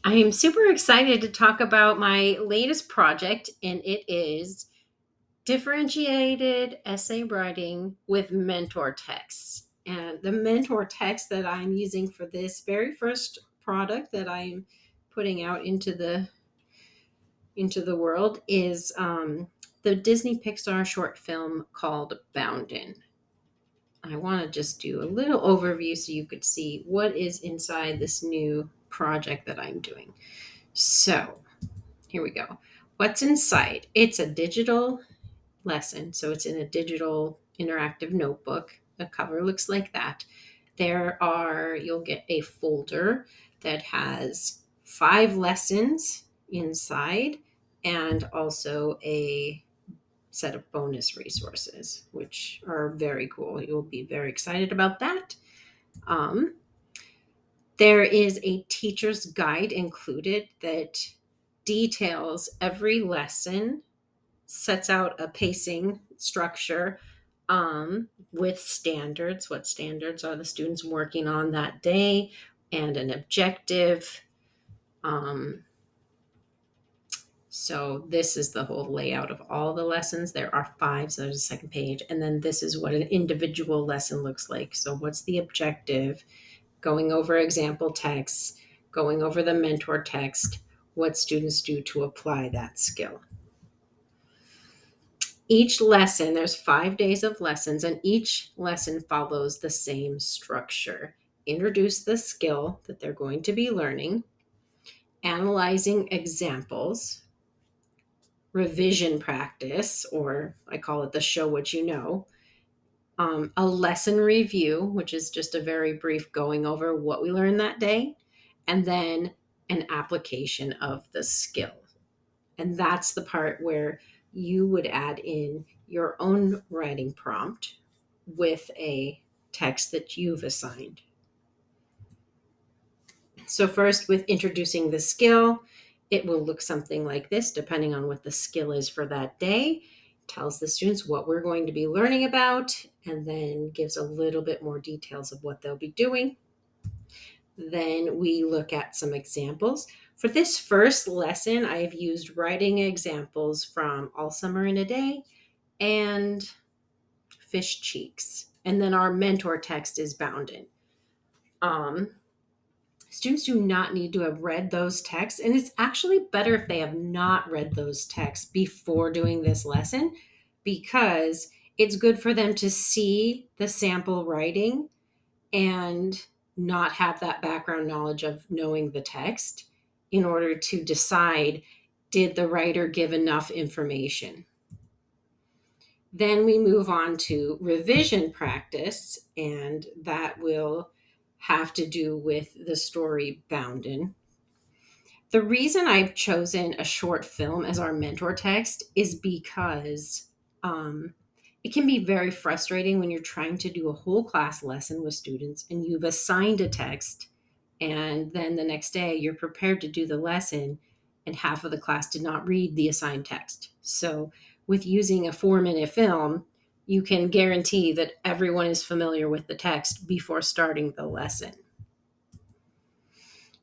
I am super excited to talk about my latest project, and it is differentiated essay writing with mentor texts. And the mentor text that I'm using for this very first product that I'm putting out into the world is the Disney Pixar short film called Boundin'. I want to just do a little overview so you could see what is inside this new project that I'm doing. So, here we go. What's inside? It's a digital lesson. So it's in a digital interactive notebook. The cover looks like that. You'll get a folder that has 5 lessons inside and also a set of bonus resources, which are very cool. You'll be very excited about that. Um, there is a teacher's guide included that details every lesson, sets out a pacing structure with standards. What standards are the students working on that day, and an objective. Um, so, this is the whole layout of all the lessons. There are 5, so there's a second page. And then this is what an individual lesson looks like. So, what's the objective? Going over example texts, going over the mentor text, what students do to apply that skill. Each lesson, there's 5 days of lessons, and each lesson follows the same structure. Introduce the skill that they're going to be learning, analyzing examples, revision practice, or I call it the show what you know, a lesson review, which is just a very brief going over what we learned that day, and then an application of the skill. And that's the part where you would add in your own writing prompt with a text that you've assigned. So, first, with introducing the skill, it will look something like this, depending on what the skill is for that day. Tells the students what we're going to be learning about, and then gives a little bit more details of what they'll be doing. Then we look at some examples. For this first lesson, I've used writing examples from All Summer in a Day and Fish Cheeks. And then our mentor text is Boundin'. Um, Students do not need to have read those texts, and it's actually better if they have not read those texts before doing this lesson, because it's good for them to see the sample writing and not have that background knowledge of knowing the text in order to decide, did the writer give enough information? Then we move on to revision practice, and that will have to do with the story Boundin'. The reason I've chosen a short film as our mentor text is because it can be very frustrating when you're trying to do a whole class lesson with students and you've assigned a text, and then the next day you're prepared to do the lesson and half of the class did not read the assigned text. So, with using a 4-minute film, you can guarantee that everyone is familiar with the text before starting the lesson.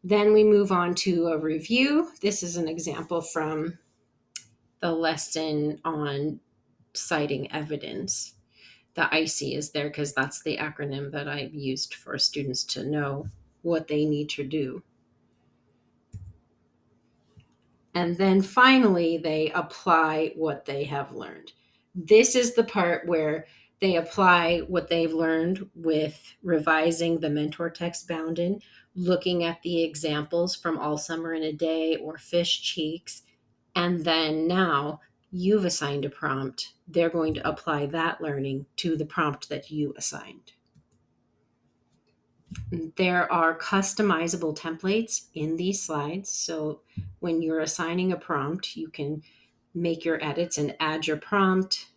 Then we move on to a review. This is an example from the lesson on citing evidence. The ICE is there because that's the acronym that I've used for students to know what they need to do. And then finally, they apply what they have learned. This is the part where they apply what they've learned with revising the mentor text Boundin', looking at the examples from All Summer in a Day or Fish Cheeks, and then now you've assigned a prompt. They're going to apply that learning to the prompt that you assigned. There are customizable templates in these slides. So when you're assigning a prompt, you can make your edits and add your prompt,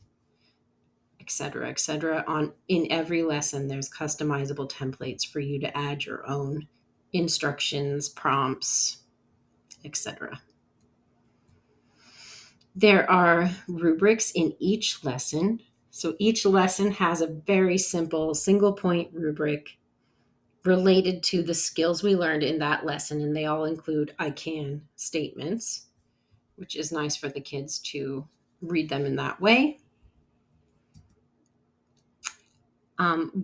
etc., etc. On in every lesson, there's customizable templates for you to add your own instructions, prompts, etc. There are rubrics in each lesson. So each lesson has a very simple single point rubric related to the skills we learned in that lesson. And they all include I can statements, which is nice for the kids to read them in that way.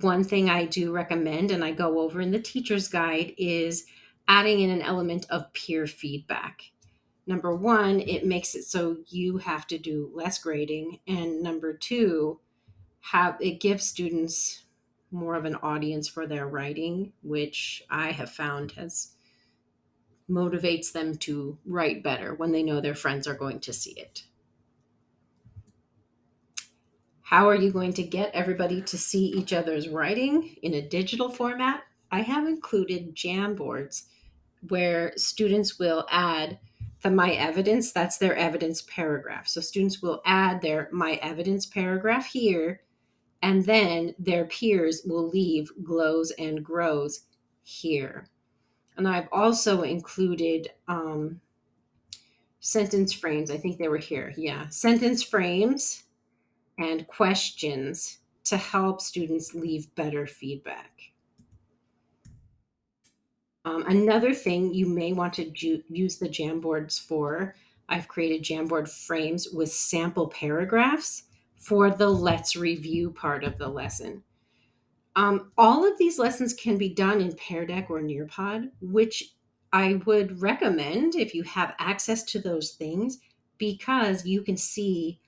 One thing I do recommend, and I go over in the teacher's guide, is adding in an element of peer feedback. Number one, it makes it so you have to do less grading. And number two, it gives students more of an audience for their writing, which I have found has motivates them to write better when they know their friends are going to see it. How are you going to get everybody to see each other's writing in a digital format? I have included Jamboards where students will add the My Evidence, that's their evidence paragraph. So students will add their My Evidence paragraph here, and then their peers will leave glows and grows here. And I've also included sentence frames. I think they were here. Yeah. Sentence frames and questions to help students leave better feedback. Another thing you may want to use the Jamboards for, I've created Jamboard frames with sample paragraphs for the Let's Review part of the lesson. All of these lessons can be done in Pear Deck or Nearpod, which I would recommend if you have access to those things, because you can see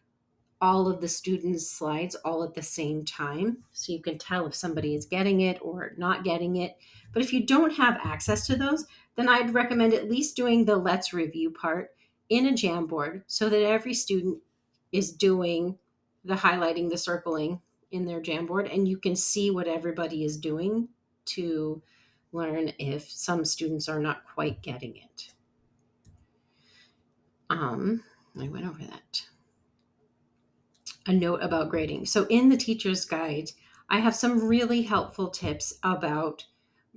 all of the students' slides all at the same time. So you can tell if somebody is getting it or not getting it. But if you don't have access to those, then I'd recommend at least doing the Let's Review part in a Jamboard so that every student is doing the highlighting, the circling in their Jamboard, and you can see what everybody is doing to learn if some students are not quite getting it. I went over that. A note about grading. So in the teacher's guide, I have some really helpful tips about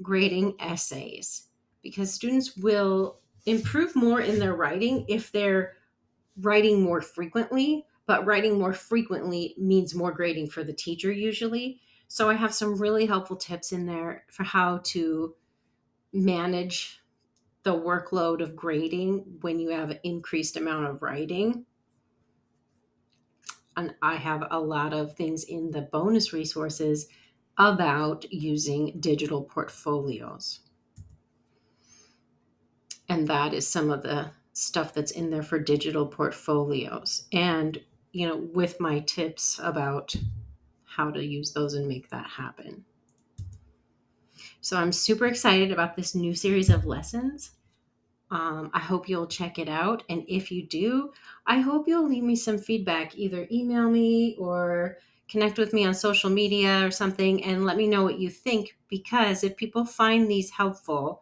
grading essays, because students will improve more in their writing if they're writing more frequently, but writing more frequently means more grading for the teacher usually. So I have some really helpful tips in there for how to manage the workload of grading when you have an increased amount of writing. And I have a lot of things in the bonus resources about using digital portfolios. And that is some of the stuff that's in there for digital portfolios. And, with my tips about how to use those and make that happen. So I'm super excited about this new series of lessons. I hope you'll check it out. And if you do, I hope you'll leave me some feedback. Either email me or connect with me on social media or something and let me know what you think. Because if people find these helpful,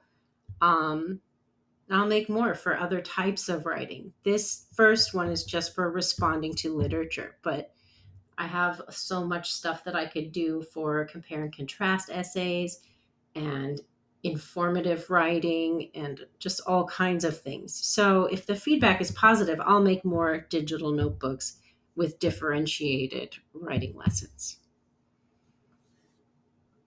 I'll make more for other types of writing. This first one is just for responding to literature, but I have so much stuff that I could do for compare and contrast essays and informative writing and just all kinds of things. So if the feedback is positive, I'll make more digital notebooks with differentiated writing lessons.